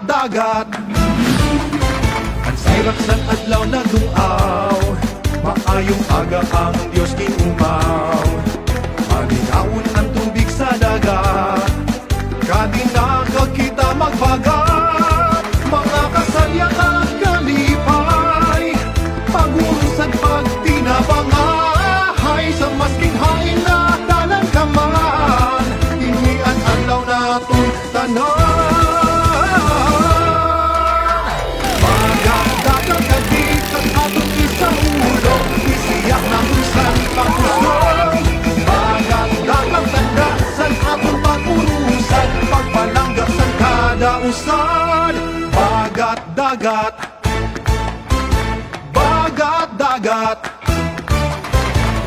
dagat. Ang sirak sa adlaw na duaw, maayong aga ang Diyos ginumaw. Malinawon ang tubig sa dagat, kadinakaw kita magbagat. Mga kasalyang at kalipay, pag-urusad pagtinabangahay, sa masking hain na dalang kaman, inian adlaw na itong tanan. Magadagang kadit at atong isang ulo, isiyak na busan pagkusog. Magadagang tandasan atong pag-urusan, pagpalanggasan kada usan. Bagat-dagat, bagat-dagat,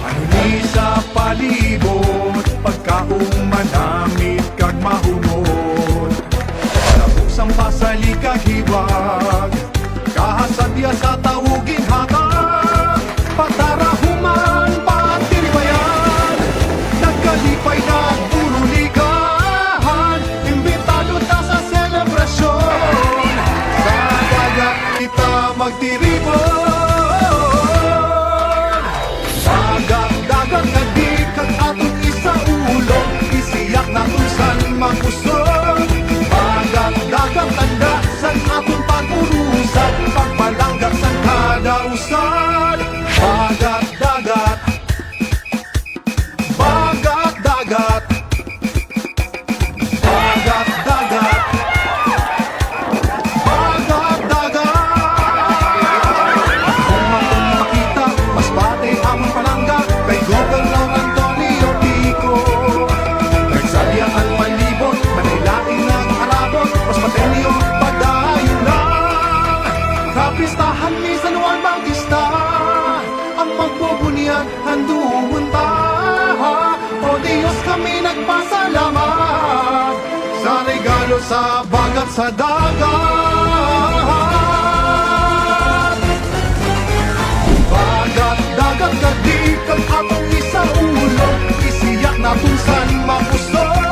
ano ni sa palibot, pagkaong manamit kag mahunod. Parabusang pasali kag hiwag, kahasadya sa tawugin hatag. Patarahuman patiribayan, nagkalipay nagpuruligahan, imbitado ta sa selebrasyon. Sa dagat kita magtiribon. Dagat-dagat kadit kag atong isa ulo, isiyak na tusan magusog. Dagat-dagat tandasan atong pag-urusan, pagpalanggasan kada usan. Bagat-dagat, bagat-dagat, bagat-dagat, bagat-dagat. Kung atong makita, mas bate among palangga, kay Gogol ng Antonio Pico. Nagsadya at palibot, manilaing ng arabot, mas matenyo padayon lang. Kapistahan ni San Juan Bautista, ang magbubunian handuon ta. O Diyos, kami nagpasalamat sa regalo sa bagat sa dagat. Bagat-dagat kadit kag atong isa ulo, isiyak na tunsan mapusog.